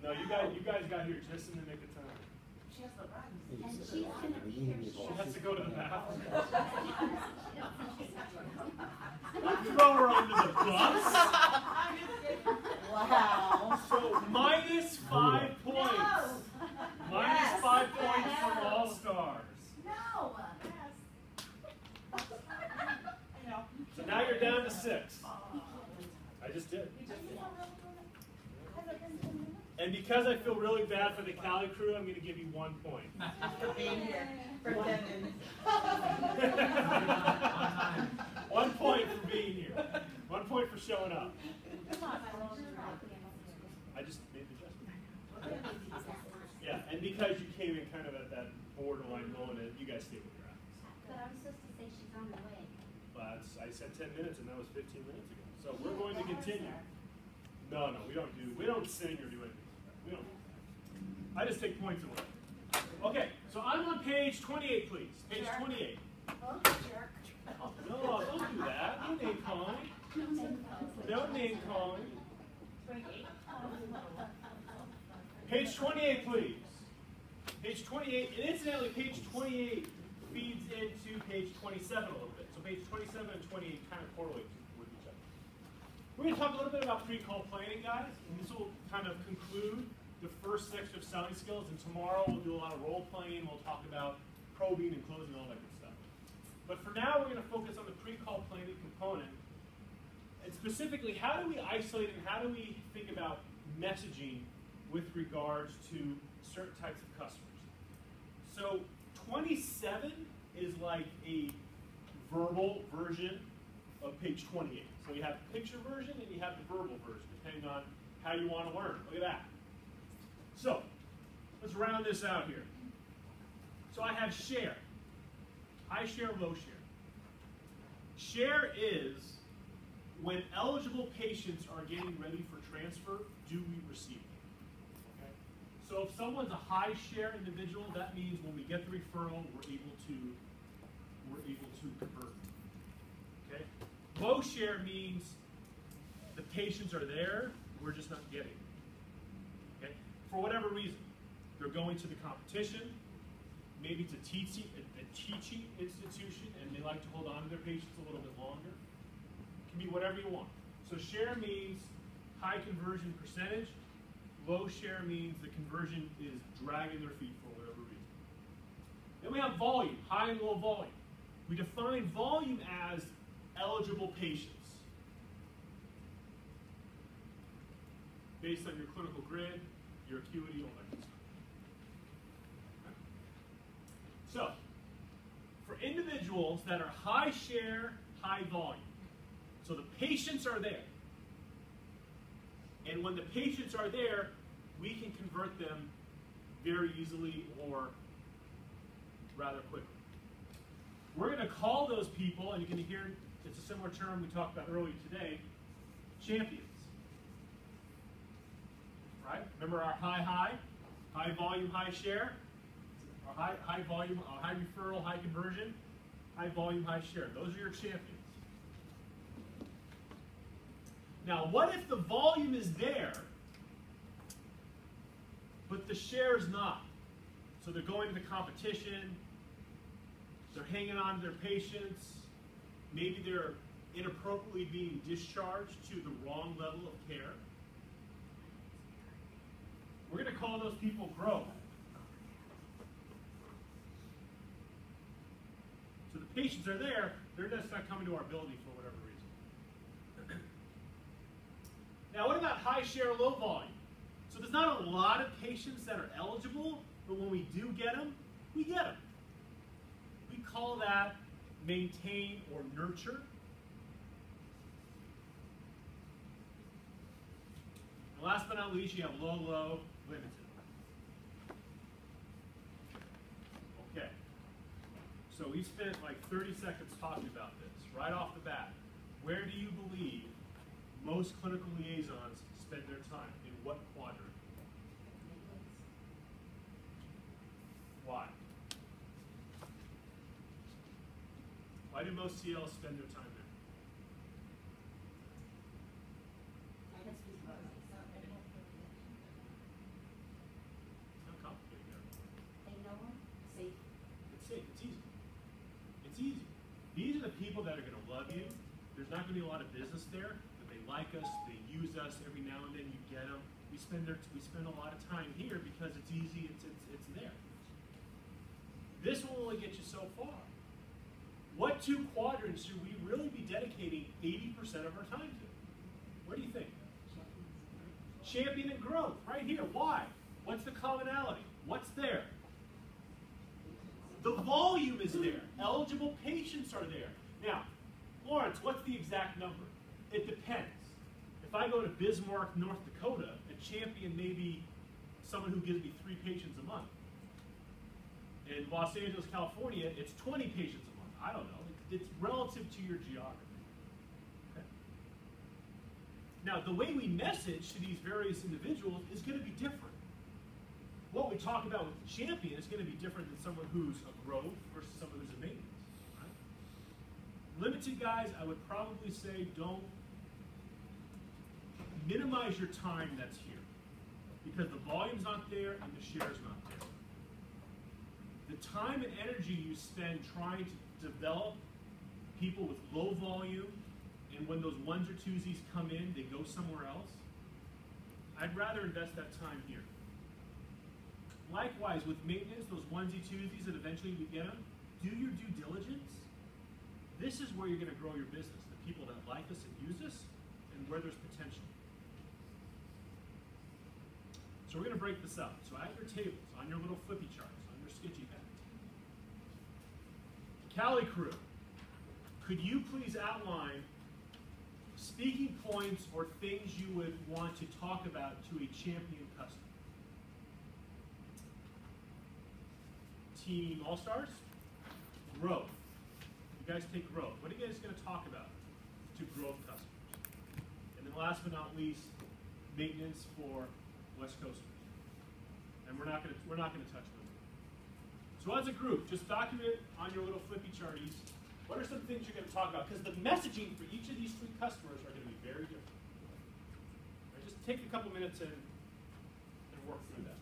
No, you guys got here just in the nick of time. She has to run. And she's gonna be here. She has to go to the bathroom. Don't throw her under the bus. Wow. So minus 5 points. Minus 5 points from All Stars. No. So now you're down to 6. I just did. And because I feel really bad for the Cali crew, I'm going to give you 1 point. For being here. For attending. 1 point for being here. 1 point for showing up. I just made the adjustment. Yeah, and because you came in kind of at that borderline moment, you guys stay where you're at. But I'm supposed to say she's on the way. But I said 10 minutes, and that was 15 minutes ago. So we're going to continue. No, we don't sing or do anything. We don't. I just take points away. Okay, so I'm on page 28, please. Page 28. Oh, jerk. No, don't do that. No name calling. No name calling. Page 28, please. Page 28, and incidentally, page 28 feeds into page 27 a little bit. So page 27 and 28 kind of correlate with each other. We're going to talk a little bit about pre-call planning, guys, and this will kind of conclude the first section of selling skills, and tomorrow we'll do a lot of role playing, we'll talk about probing and closing, all that good stuff. But for now, we're going to focus on the pre-call planning component, and specifically, how do we isolate and how do we think about messaging with regards to certain types of customers. So 27 is like a verbal version of page 28. So you have the picture version and you have the verbal version, depending on how you want to learn. Look at that. So let's round this out here. So I have share. High share, low share. Share is when eligible patients are getting ready for transfer, do we receive them? Okay? So if someone's a high share individual, that means when we get the referral, we're able to convert. Okay? Low share means the patients are there, we're just not getting them. Okay? For whatever reason, they're going to the competition, maybe it's a teaching institution, and they like to hold on to their patients a little bit longer. It can be whatever you want. So share means high conversion percentage. Low share means the conversion is dragging their feet for whatever reason. Then we have volume, high and low volume. We define volume as eligible patients based on your clinical grid, your acuity, all that good stuff. So, for individuals that are high share, high volume, so the patients are there. And when the patients are there, we can convert them very easily or rather quickly. We're going to call those people, and you're going to hear it's a similar term we talked about earlier today, champions. Right? Remember our high volume, high share? Our high volume, high referral, high conversion, high volume, high share. Those are your champions. Now, what if the volume is there, but the share is not? So they're going to the competition, they're hanging on to their patients, maybe they're inappropriately being discharged to the wrong level of care. We're going to call those people growth. So the patients are there, they're just not coming to our building for whatever reason. Now, what about high share, low volume? So there's not a lot of patients that are eligible, but when we do get them, we get them. We call that maintain or nurture. And last but not least, you have low, low, limited. Okay. So we spent like 30 seconds talking about this. Right off the bat, where do you believe most clinical liaisons spend their time? In what quadrant? Why? Why do most CLs spend their time there? generally a lot of business there, but they like us, they use us, every now and then you get them. We spend a lot of time here because it's easy, it's there. This will only get you so far. What two quadrants should we really be dedicating 80% of our time to? What do you think? Champion and growth, right here. Why? What's the commonality? What's there? The volume is there. Eligible patients are there. Now, Lawrence, what's the exact number? It depends. If I go to Bismarck, North Dakota, a champion may be someone who gives me 3 patients a month. In Los Angeles, California, it's 20 patients a month. I don't know. It's relative to your geography. Okay? Now, the way we message to these various individuals is going to be different. What we talk about with the champion is going to be different than someone who's a growth versus someone who's a maintenance. Right? Limited guys, I would probably say don't minimize your time that's here, because the volume's not there and the share's not there. The time and energy you spend trying to develop people with low volume, and when those ones or twosies come in, they go somewhere else, I'd rather invest that time here. Likewise, with maintenance, those onesie twosies that eventually we get them, do your due diligence. This is where you're going to grow your business, the people that like us and use us, and where there's potential. So we're going to break this up. So at your tables, on your little flippy charts, on your sketchy pad. Cali crew, could you please outline speaking points or things you would want to talk about to a champion customer? Team All-Stars, growth. You guys take growth. What are you guys going to talk about to growth customers? And then last but not least, maintenance for West Coasters. And we're not going to touch them. So as a group, just document on your little flippy charties, what are some things you're going to talk about? Because the messaging for each of these 3 customers are going to be very different. Right, just take a couple minutes and work through that.